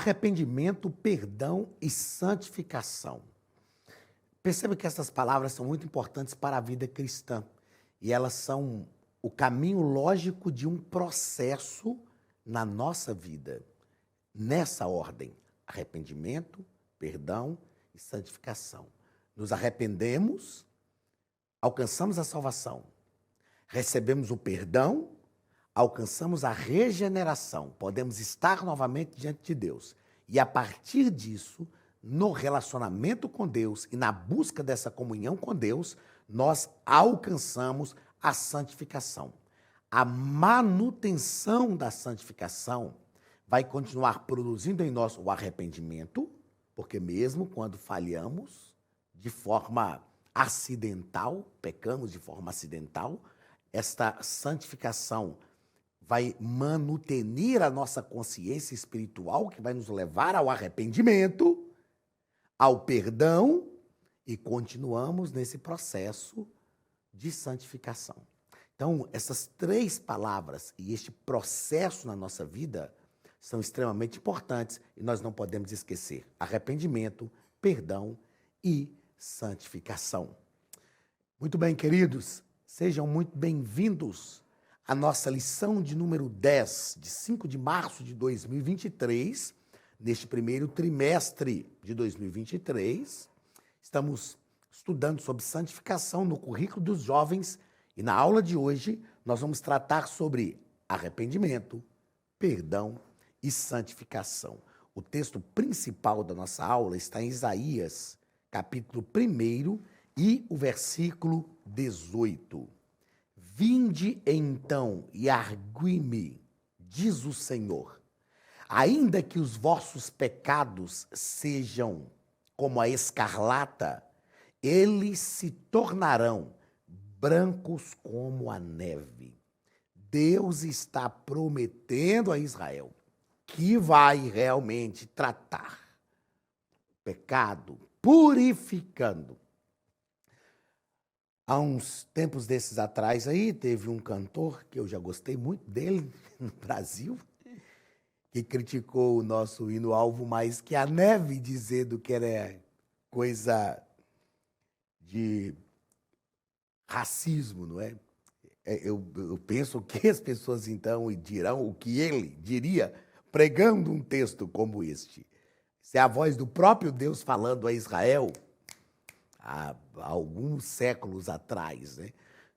Arrependimento, perdão e santificação. Perceba que essas palavras são muito importantes para a vida cristã e elas são o caminho lógico de um processo na nossa vida. Nessa ordem: arrependimento, perdão e santificação. Nos arrependemos, alcançamos a salvação, recebemos o perdão, alcançamos a regeneração, podemos estar novamente diante de Deus. E a partir disso, no relacionamento com Deus e na busca dessa comunhão com Deus, nós alcançamos a santificação. A manutenção da santificação vai continuar produzindo em nós o arrependimento, porque mesmo quando falhamos de forma acidental, pecamos de forma acidental, esta santificação vai manutenir a nossa consciência espiritual, que vai nos levar ao arrependimento, ao perdão, e continuamos nesse processo de santificação. Então, essas três palavras e este processo na nossa vida são extremamente importantes e nós não podemos esquecer: arrependimento, perdão e santificação. Muito bem, queridos, sejam muito bem-vindos à nossa lição de número 10, de 5 de março de 2023, neste primeiro trimestre de 2023. Estamos estudando sobre santificação no currículo dos jovens e na aula de hoje nós vamos tratar sobre arrependimento, perdão e santificação. O texto principal da nossa aula está em Isaías, capítulo 1 e o versículo 18. Vinde então e argui-me, diz o Senhor, ainda que os vossos pecados sejam como a escarlata, eles se tornarão brancos como a neve. Deus está prometendo a Israel que vai realmente tratar o pecado, purificando. Há uns tempos desses atrás aí, teve um cantor que eu já gostei muito dele no Brasil, que criticou o nosso hino Alvo Mais que a Neve, dizendo que era coisa de racismo, não é? Eu penso que as pessoas então dirão o que ele diria pregando um texto como este. Se é a voz do próprio Deus falando a Israel há alguns séculos atrás, né?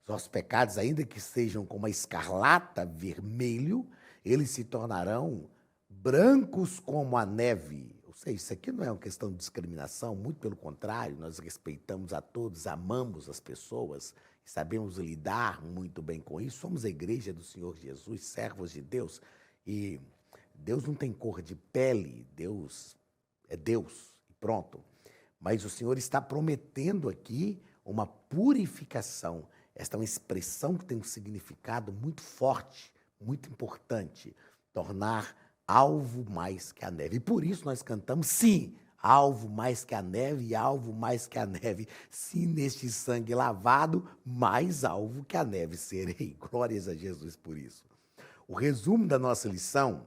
Nossos pecados, ainda que sejam como a escarlata vermelho, eles se tornarão brancos como a neve. Ou seja, isso aqui não é uma questão de discriminação, muito pelo contrário, nós respeitamos a todos, amamos as pessoas, sabemos lidar muito bem com isso. Somos a igreja do Senhor Jesus, servos de Deus, e Deus não tem cor de pele, Deus é Deus, e pronto. Mas o Senhor está prometendo aqui uma purificação. Esta é uma expressão que tem um significado muito forte, muito importante, tornar alvo mais que a neve. E por isso nós cantamos, sim, alvo mais que a neve, alvo mais que a neve. Sim, neste sangue lavado, mais alvo que a neve serei. Glórias a Jesus por isso. O resumo da nossa lição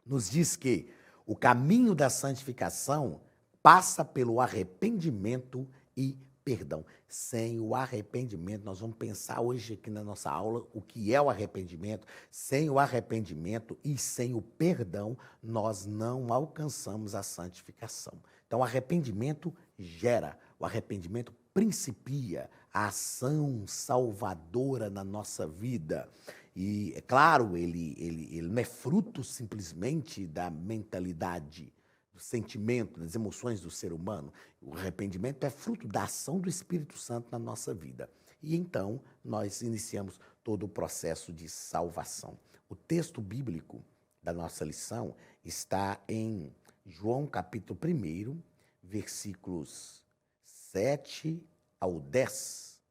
nos diz que o caminho da santificação passa pelo arrependimento e perdão. Sem o arrependimento, nós vamos pensar hoje aqui na nossa aula o que é o arrependimento. Sem o arrependimento e sem o perdão, nós não alcançamos a santificação. Então, o arrependimento gera, o arrependimento principia a ação salvadora na nossa vida. E, é claro, ele não é fruto simplesmente da mentalidade, do sentimento, das emoções do ser humano. O arrependimento é fruto da ação do Espírito Santo na nossa vida. E então nós iniciamos todo o processo de salvação. O texto bíblico da nossa lição está em João capítulo 1, versículos 7 ao 10,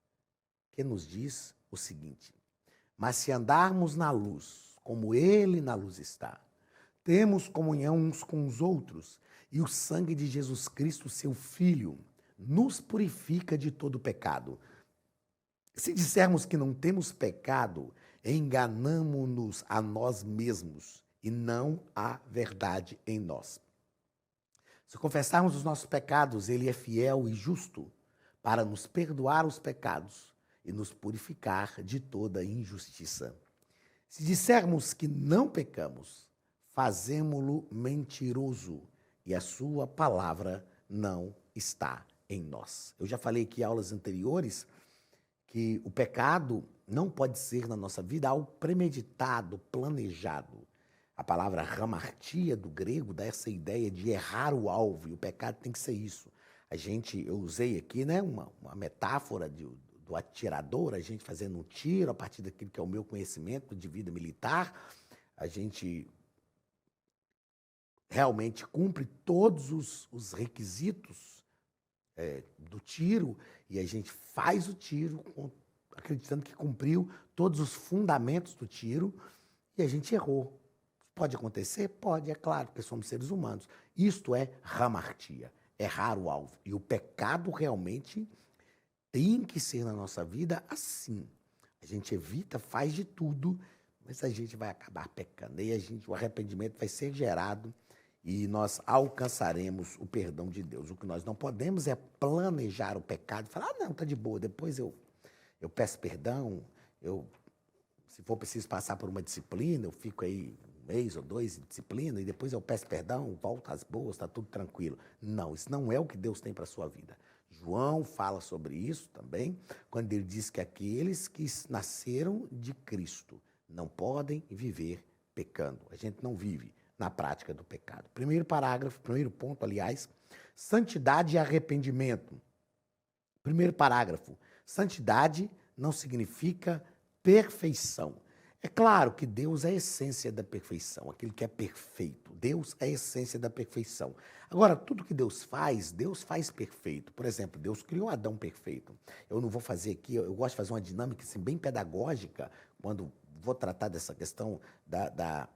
que nos diz o seguinte: mas se andarmos na luz, como ele na luz está, temos comunhão uns com os outros, e o sangue de Jesus Cristo, seu Filho, nos purifica de todo pecado. Se dissermos que não temos pecado, enganamo-nos a nós mesmos, e não há verdade em nós. Se confessarmos os nossos pecados, ele é fiel e justo para nos perdoar os pecados e nos purificar de toda injustiça. Se dissermos que não pecamos, fazemo-lo mentiroso e a sua palavra não está em nós. Eu já falei aqui em aulas anteriores que o pecado não pode ser na nossa vida algo premeditado, planejado. A palavra hamartia do grego dá essa ideia de errar o alvo, e o pecado tem que ser isso. Eu usei aqui, né, uma metáfora do atirador, a gente fazendo um tiro a partir daquilo que é o meu conhecimento de vida militar, a gente realmente cumpre todos os requisitos do tiro, e a gente faz o tiro acreditando que cumpriu todos os fundamentos do tiro, e a gente errou. Pode acontecer? Pode, é claro, porque somos seres humanos. Isto é hamartia, errar o alvo. E o pecado realmente tem que ser na nossa vida assim. A gente evita, faz de tudo, mas a gente vai acabar pecando. E o arrependimento vai ser gerado e nós alcançaremos o perdão de Deus. O que nós não podemos é planejar o pecado e falar, não, tá de boa, depois eu peço perdão, se for preciso passar por uma disciplina, eu fico aí um mês ou dois em disciplina e depois eu peço perdão, volto às boas, está tudo tranquilo. Não, isso não é o que Deus tem para a sua vida. João fala sobre isso também, quando ele diz que aqueles que nasceram de Cristo não podem viver pecando. A gente não vive na prática do pecado. Primeiro ponto, aliás, santidade e arrependimento. Primeiro parágrafo, santidade não significa perfeição. É claro que Deus é a essência da perfeição, aquilo que é perfeito. Deus é a essência da perfeição. Agora, tudo que Deus faz perfeito. Por exemplo, Deus criou Adão perfeito. Eu não vou fazer aqui, eu gosto de fazer uma dinâmica assim, bem pedagógica, quando vou tratar dessa questão da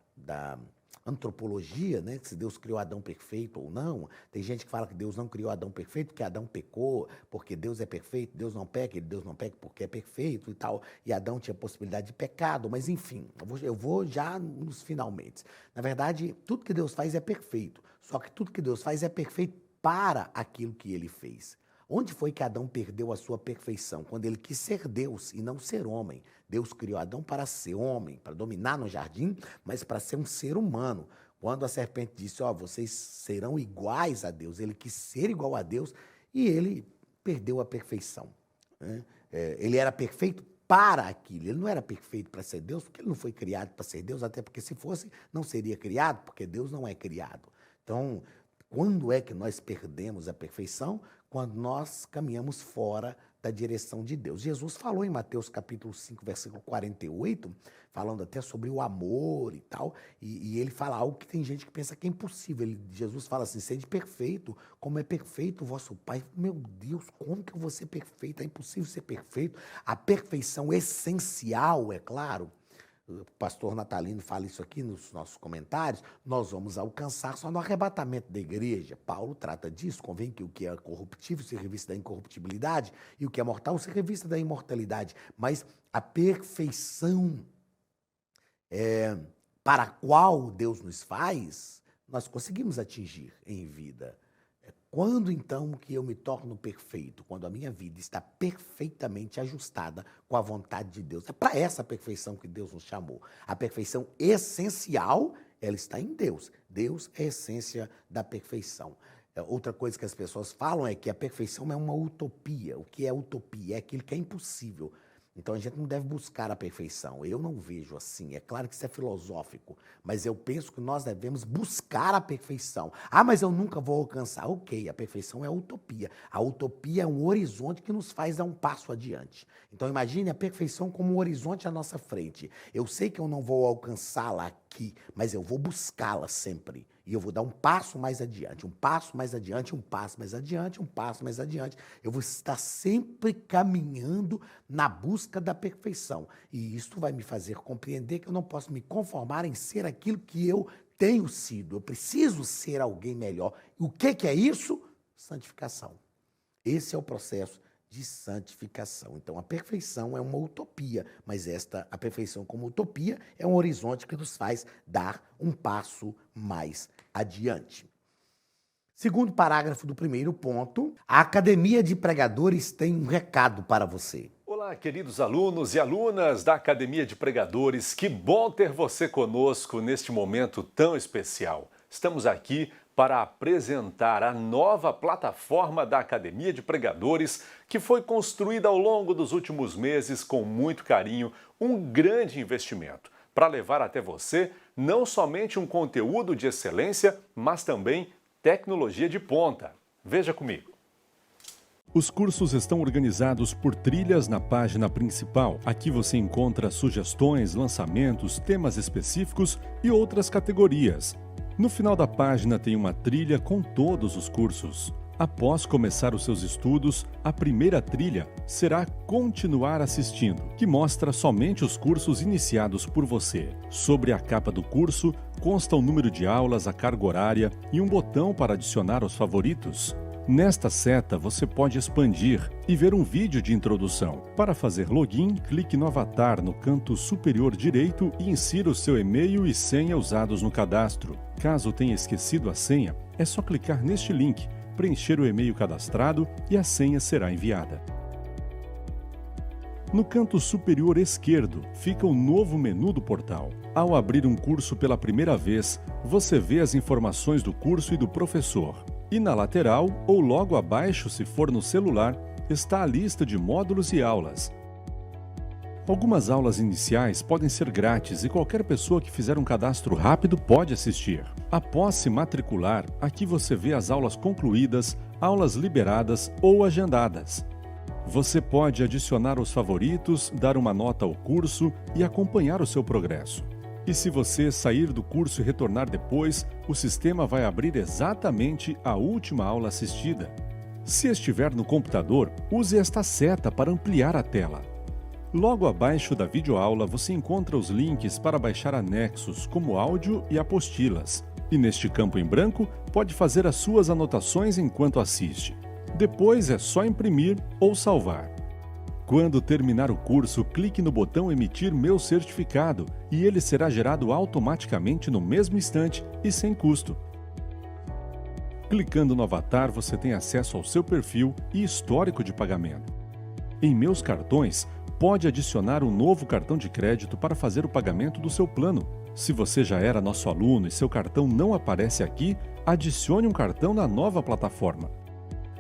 antropologia, né? Se Deus criou Adão perfeito ou não. Tem gente que fala que Deus não criou Adão perfeito porque Adão pecou, porque Deus é perfeito, Deus não peca porque é perfeito e tal. E Adão tinha possibilidade de pecado, mas enfim, eu vou já nos finalmente. Na verdade, tudo que Deus faz é perfeito, só que tudo que Deus faz é perfeito para aquilo que ele fez. Onde foi que Adão perdeu a sua perfeição? Quando ele quis ser Deus e não ser homem. Deus criou Adão para ser homem, para dominar no jardim, mas para ser um ser humano. Quando a serpente disse, vocês serão iguais a Deus, ele quis ser igual a Deus e ele perdeu a perfeição. Né? Ele era perfeito para aquilo, ele não era perfeito para ser Deus, porque ele não foi criado para ser Deus, até porque se fosse, não seria criado, porque Deus não é criado. Então, quando é que nós perdemos a perfeição? Quando nós caminhamos fora da direção de Deus. Jesus falou em Mateus capítulo 5, versículo 48, falando até sobre o amor e tal, e ele fala algo que tem gente que pensa que é impossível. Jesus fala assim, sede perfeito, como é perfeito o vosso Pai. Meu Deus, como que eu vou ser perfeito? É impossível ser perfeito. A perfeição essencial, é claro, o pastor Natalino fala isso aqui nos nossos comentários, nós vamos alcançar só no arrebatamento da igreja. Paulo trata disso, convém que o que é corruptível se revista da incorruptibilidade e o que é mortal se revista da imortalidade. Mas a perfeição para a qual Deus nos faz, nós conseguimos atingir em vida. Quando então que eu me torno perfeito? Quando a minha vida está perfeitamente ajustada com a vontade de Deus. É para essa perfeição que Deus nos chamou. A perfeição essencial, ela está em Deus. Deus é a essência da perfeição. Outra coisa que as pessoas falam é que a perfeição é uma utopia. O que é utopia? É aquilo que é impossível. Então a gente não deve buscar a perfeição. Eu não vejo assim. É claro que isso é filosófico, mas eu penso que nós devemos buscar a perfeição. Mas eu nunca vou alcançar. Ok, a perfeição é a utopia. A utopia é um horizonte que nos faz dar um passo adiante. Então imagine a perfeição como um horizonte à nossa frente. Eu sei que eu não vou alcançá-la aqui, mas eu vou buscá-la sempre. E eu vou dar um passo mais adiante, um passo mais adiante, um passo mais adiante, um passo mais adiante. Eu vou estar sempre caminhando na busca da perfeição. E isso vai me fazer compreender que eu não posso me conformar em ser aquilo que eu tenho sido. Eu preciso ser alguém melhor. E o que é isso? Santificação. Esse é o processo de santificação. Então, a perfeição é uma utopia, mas a perfeição como utopia é um horizonte que nos faz dar um passo mais adiante. Segundo parágrafo do primeiro ponto, a Academia de Pregadores tem um recado para você. Olá, queridos alunos e alunas da Academia de Pregadores, que bom ter você conosco neste momento tão especial. Estamos aqui para apresentar a nova plataforma da Academia de Pregadores, que foi construída ao longo dos últimos meses com muito carinho, um grande investimento, para levar até você não somente um conteúdo de excelência, mas também tecnologia de ponta. Veja comigo. Os cursos estão organizados por trilhas na página principal. Aqui você encontra sugestões, lançamentos, temas específicos e outras categorias. No final da página tem uma trilha com todos os cursos. Após começar os seus estudos, a primeira trilha será Continuar assistindo, que mostra somente os cursos iniciados por você. Sobre a capa do curso, consta o número de aulas, a carga horária e um botão para adicionar aos favoritos. Nesta seta, você pode expandir e ver um vídeo de introdução. Para fazer login, clique no avatar no canto superior direito e insira o seu e-mail e senha usados no cadastro. Caso tenha esquecido a senha, é só clicar neste link, preencher o e-mail cadastrado e a senha será enviada. No canto superior esquerdo fica o novo menu do portal. Ao abrir um curso pela primeira vez, você vê as informações do curso e do professor. E na lateral, ou logo abaixo, se for no celular, está a lista de módulos e aulas. Algumas aulas iniciais podem ser grátis e qualquer pessoa que fizer um cadastro rápido pode assistir. Após se matricular, aqui você vê as aulas concluídas, aulas liberadas ou agendadas. Você pode adicionar os favoritos, dar uma nota ao curso e acompanhar o seu progresso. E se você sair do curso e retornar depois, o sistema vai abrir exatamente a última aula assistida. Se estiver no computador, use esta seta para ampliar a tela. Logo abaixo da videoaula você encontra os links para baixar anexos, como áudio e apostilas. E neste campo em branco, pode fazer as suas anotações enquanto assiste. Depois é só imprimir ou salvar. Quando terminar o curso, clique no botão Emitir meu certificado e ele será gerado automaticamente no mesmo instante e sem custo. Clicando no avatar, você tem acesso ao seu perfil e histórico de pagamento. Em Meus Cartões, pode adicionar um novo cartão de crédito para fazer o pagamento do seu plano. Se você já era nosso aluno e seu cartão não aparece aqui, adicione um cartão na nova plataforma.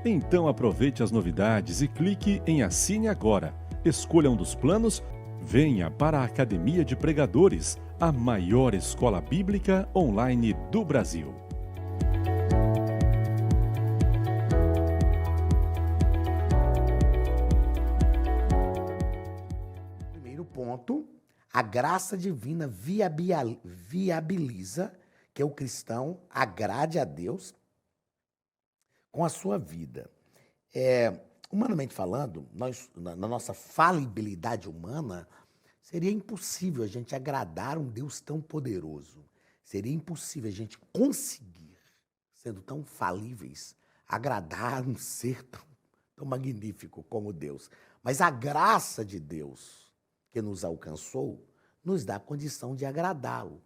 Então aproveite as novidades e clique em Assine Agora. Escolha um dos planos, venha para a Academia de Pregadores, a maior escola bíblica online do Brasil. Primeiro ponto, a graça divina viabiliza que o cristão agrade a Deus com a sua vida. Humanamente falando, na nossa falibilidade humana, seria impossível a gente agradar um Deus tão poderoso. Seria impossível a gente conseguir, sendo tão falíveis, agradar um ser tão magnífico como Deus. Mas a graça de Deus que nos alcançou nos dá a condição de agradá-lo.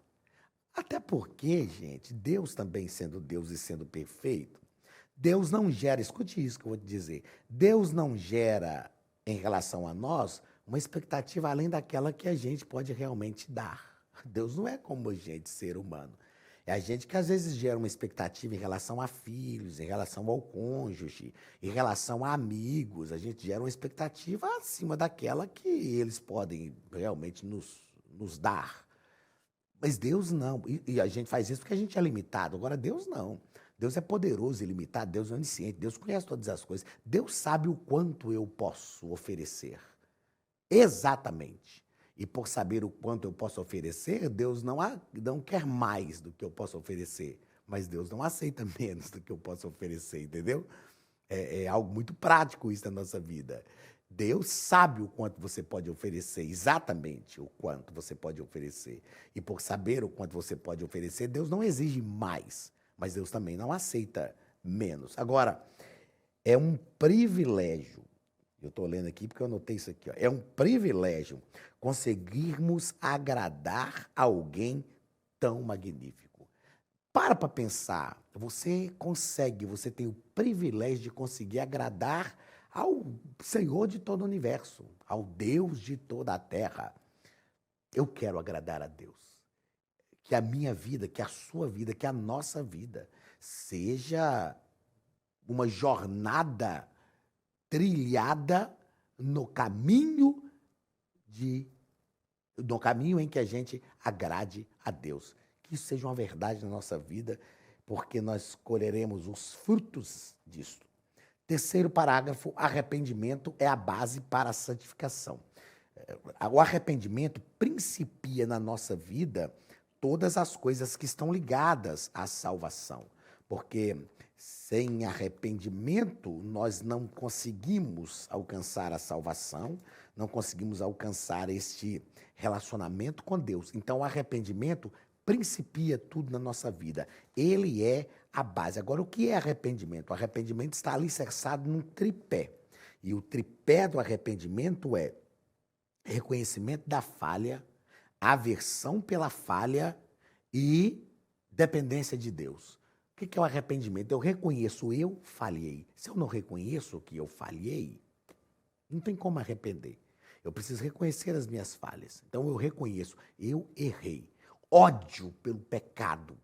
Até porque, gente, Deus também sendo Deus e sendo perfeito, Deus não gera, escute isso que eu vou te dizer, Deus não gera, em relação a nós, uma expectativa além daquela que a gente pode realmente dar. Deus não é como a gente, ser humano. É a gente que às vezes gera uma expectativa em relação a filhos, em relação ao cônjuge, em relação a amigos. A gente gera uma expectativa acima daquela que eles podem realmente nos dar. Mas Deus não. E a gente faz isso porque a gente é limitado. Agora, Deus não. Deus é poderoso e ilimitado, Deus é onisciente, Deus conhece todas as coisas. Deus sabe o quanto eu posso oferecer. Exatamente. E por saber o quanto eu posso oferecer, Deus não quer mais do que eu posso oferecer. Mas Deus não aceita menos do que eu posso oferecer, entendeu? É algo muito prático isso na nossa vida. Deus sabe o quanto você pode oferecer, exatamente o quanto você pode oferecer. E por saber o quanto você pode oferecer, Deus não exige mais. Mas Deus também não aceita menos. Agora, é um privilégio Eu estou lendo aqui porque eu anotei isso aqui. Ó. É um privilégio conseguirmos agradar alguém tão magnífico. Para pensar. Você tem o privilégio de conseguir agradar ao Senhor de todo o universo, ao Deus de toda a terra. Eu quero agradar a Deus. Que a minha vida, que a sua vida, que a nossa vida seja uma jornada trilhada no caminho em que a gente agrade a Deus. Que isso seja uma verdade na nossa vida, porque nós colheremos os frutos disso. Terceiro parágrafo, arrependimento é a base para a santificação. O arrependimento principia na nossa vida todas as coisas que estão ligadas à salvação, porque sem arrependimento nós não conseguimos alcançar a salvação, não conseguimos alcançar este relacionamento com Deus. Então o arrependimento principia tudo na nossa vida. Ele é a base. Agora, o que é arrependimento? O arrependimento está alicerçado num tripé. E o tripé do arrependimento é reconhecimento da falha, aversão pela falha e dependência de Deus. O que é o arrependimento? Eu reconheço, eu falhei. Se eu não reconheço que eu falhei, não tem como arrepender. Eu preciso reconhecer as minhas falhas. Então eu reconheço, eu errei. Ódio pelo pecado,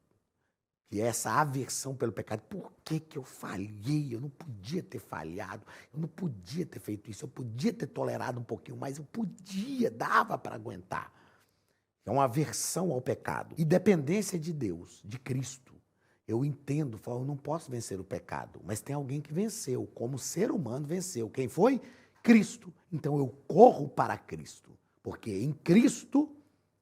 que é essa aversão pelo pecado. Por que eu falhei? Eu não podia ter falhado, eu não podia ter feito isso, eu podia ter tolerado um pouquinho mais, eu podia, dava para aguentar. É uma aversão ao pecado. E dependência de Deus, de Cristo. Eu entendo, falo, eu não posso vencer o pecado, mas tem alguém que venceu, como ser humano venceu. Quem foi? Cristo. Então eu corro para Cristo, porque em Cristo,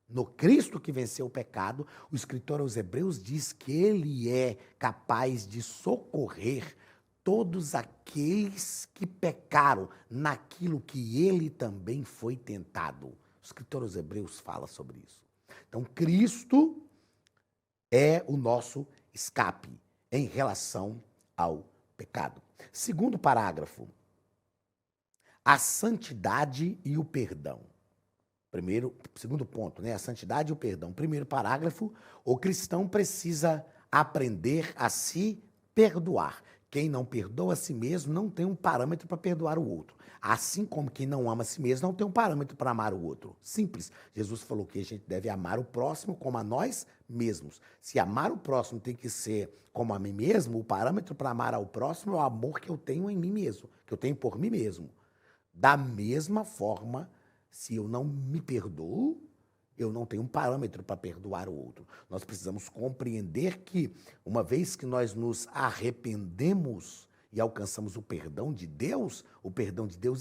no Cristo que venceu o pecado, o escritor aos Hebreus diz que ele é capaz de socorrer todos aqueles que pecaram naquilo que ele também foi tentado. O escritor aos Hebreus fala sobre isso. Então, Cristo é o nosso escape em relação ao pecado. Segundo parágrafo, a santidade e o perdão. Segundo ponto, né? A santidade e o perdão. Primeiro parágrafo, o cristão precisa aprender a se perdoar. Quem não perdoa a si mesmo não tem um parâmetro para perdoar o outro. Assim como quem não ama a si mesmo não tem um parâmetro para amar o outro. Simples. Jesus falou que a gente deve amar o próximo como a nós mesmos. Se amar o próximo tem que ser como a mim mesmo, o parâmetro para amar ao próximo é o amor que eu tenho em mim mesmo, que eu tenho por mim mesmo. Da mesma forma, se eu não me perdoo, eu não tenho um parâmetro para perdoar o outro. Nós precisamos compreender que, uma vez que nós nos arrependemos e alcançamos o perdão de Deus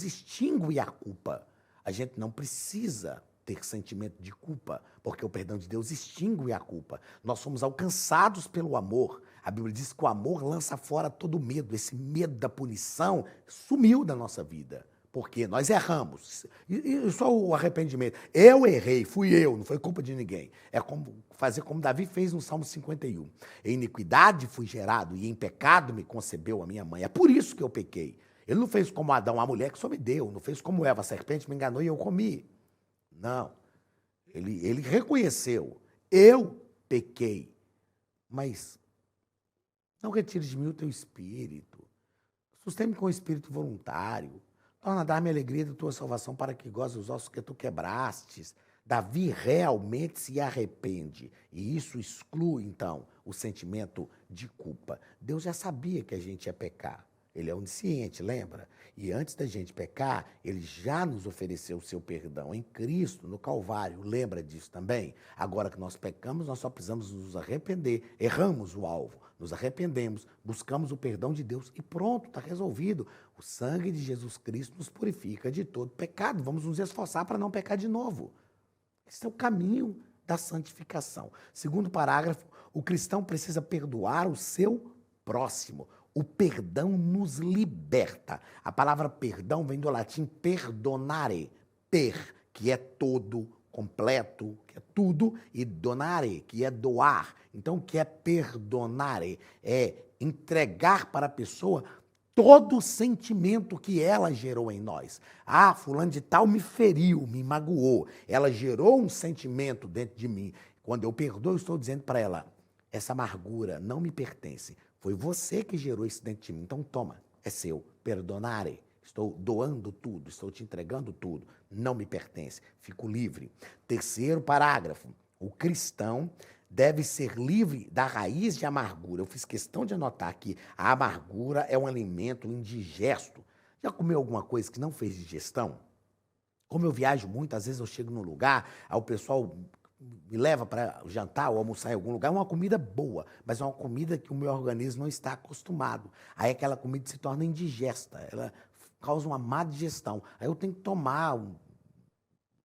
extingue a culpa. A gente não precisa ter sentimento de culpa, porque o perdão de Deus extingue a culpa. Nós somos alcançados pelo amor. A Bíblia diz que o amor lança fora todo medo. Esse medo da punição sumiu da nossa vida. Porque nós erramos. E só o arrependimento. Eu errei, fui eu, não foi culpa de ninguém. É como fazer como Davi fez no Salmo 51. Em iniquidade fui gerado e em pecado me concebeu a minha mãe. É por isso que eu pequei. Ele não fez como Adão, a mulher que só me deu. Não fez como Eva, a serpente me enganou e eu comi. Não. Ele reconheceu. Eu pequei. Mas não retire de mim o teu espírito. Sustente-me com o espírito voluntário. Torna a dar-me a alegria da tua salvação para que goze os ossos que tu quebrastes. Davi realmente se arrepende. E isso exclui, então, o sentimento de culpa. Deus já sabia que a gente ia pecar. Ele é onisciente, lembra? E antes da gente pecar, ele já nos ofereceu o seu perdão em Cristo, no Calvário. Lembra disso também? Agora que nós pecamos, nós só precisamos nos arrepender. Erramos o alvo, nos arrependemos, buscamos o perdão de Deus e pronto, está resolvido. O sangue de Jesus Cristo nos purifica de todo pecado. Vamos nos esforçar para não pecar de novo. Esse é o caminho da santificação. Segundo parágrafo, o cristão precisa perdoar o seu próximo. O perdão nos liberta. A palavra perdão vem do latim perdonare. Per, que é todo, completo, que é tudo, e donare, que é doar. Então, o que é perdonare? É entregar para a pessoa todo o sentimento que ela gerou em nós. Ah, fulano de tal me feriu, me magoou. Ela gerou um sentimento dentro de mim. Quando eu perdoo, eu estou dizendo para ela, essa amargura não me pertence. Foi você que gerou isso dentro de mim. Então toma, é seu. Perdonare. Estou doando tudo, estou te entregando tudo. Não me pertence. Fico livre. Terceiro parágrafo. O cristão deve ser livre da raiz de amargura. Eu fiz questão de anotar que a amargura é um alimento indigesto. Já comeu alguma coisa que não fez digestão? Como eu viajo muito, às vezes eu chego num lugar, aí o pessoal me leva para jantar ou almoçar em algum lugar, é uma comida boa, mas é uma comida que o meu organismo não está acostumado. Aí aquela comida se torna indigesta, ela causa uma má digestão. Aí eu tenho que tomar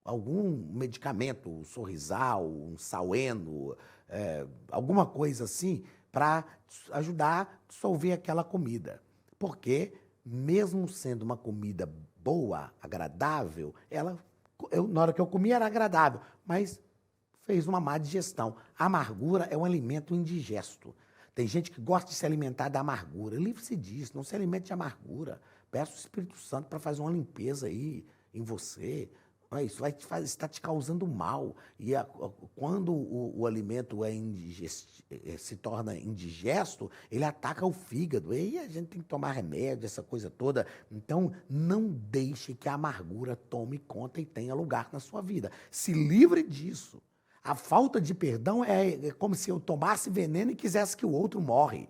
algum medicamento, um Sorrisal, um Saleno, alguma coisa assim, para ajudar a dissolver aquela comida. Porque, mesmo sendo uma comida boa, agradável, na hora que eu comi era agradável, mas fez uma má digestão. A amargura é um alimento indigesto. Tem gente que gosta de se alimentar da amargura. Livre-se disso, não se alimente de amargura. Peça o Espírito Santo para fazer uma limpeza aí em você. Isso está te causando mal. E quando o alimento se torna indigesto, ele ataca o fígado. E aí a gente tem que tomar remédio, essa coisa toda. Então, não deixe que a amargura tome conta e tenha lugar na sua vida. Se livre disso. A falta de perdão é como se eu tomasse veneno e quisesse que o outro morre.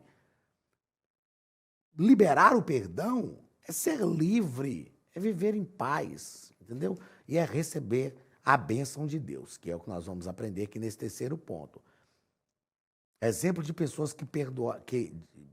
Liberar o perdão é ser livre, é viver em paz, entendeu? E é receber a bênção de Deus, que é o que nós vamos aprender aqui nesse terceiro ponto. Exemplo de pessoas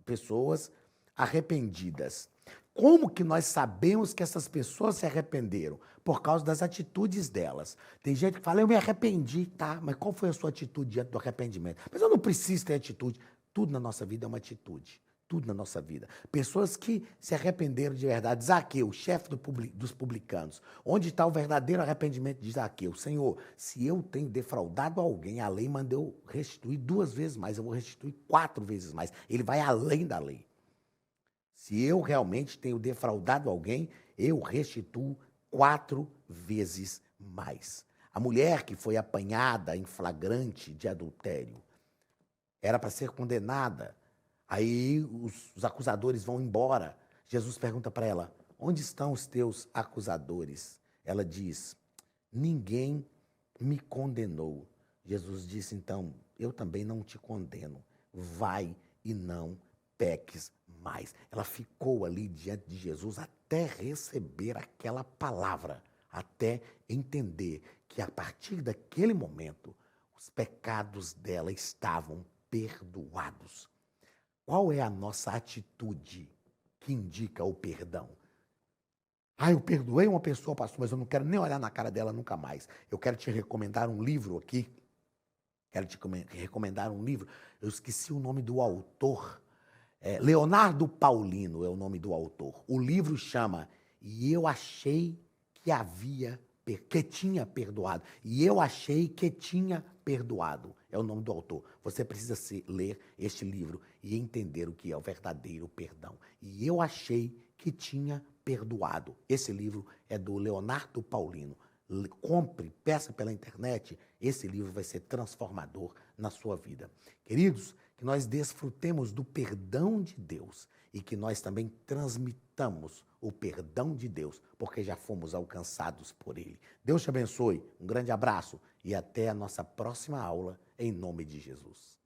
pessoas arrependidas. Como que nós sabemos que essas pessoas se arrependeram? Por causa das atitudes delas. Tem gente que fala, eu me arrependi, tá? Mas qual foi a sua atitude diante do arrependimento? Mas eu não preciso ter atitude. Tudo na nossa vida é uma atitude. Tudo na nossa vida. Pessoas que se arrependeram de verdade. Zaqueu, chefe dos publicanos. Onde está o verdadeiro arrependimento de Zaqueu? Senhor, se eu tenho defraudado alguém, a lei manda eu restituir 2 vezes mais. Eu vou restituir 4 vezes mais. Ele vai além da lei. Se eu realmente tenho defraudado alguém, eu restituo 4 vezes mais. A mulher que foi apanhada em flagrante de adultério era para ser condenada. Aí os acusadores vão embora. Jesus pergunta para ela, onde estão os teus acusadores? Ela diz, ninguém me condenou. Jesus disse, então, eu também não te condeno. Vai e não peques mais. Ela ficou ali diante de Jesus até receber aquela palavra, até entender que a partir daquele momento os pecados dela estavam perdoados. Qual é a nossa atitude que indica o perdão? Eu perdoei uma pessoa, pastor, mas eu não quero nem olhar na cara dela nunca mais. Eu quero te recomendar um livro aqui. Quero te recomendar um livro. Eu esqueci o nome do autor. Leonardo Paulino é o nome do autor. O livro chama E Eu Achei que Tinha Perdoado. E Eu Achei que Tinha Perdoado. É o nome do autor. Você precisa ler este livro e entender o que é o verdadeiro perdão. E Eu Achei que Tinha Perdoado. Esse livro é do Leonardo Paulino. Compre, peça pela internet. Esse livro vai ser transformador na sua vida. Queridos, que nós desfrutemos do perdão de Deus e que nós também transmitamos o perdão de Deus, porque já fomos alcançados por Ele. Deus te abençoe, um grande abraço e até a nossa próxima aula, em nome de Jesus.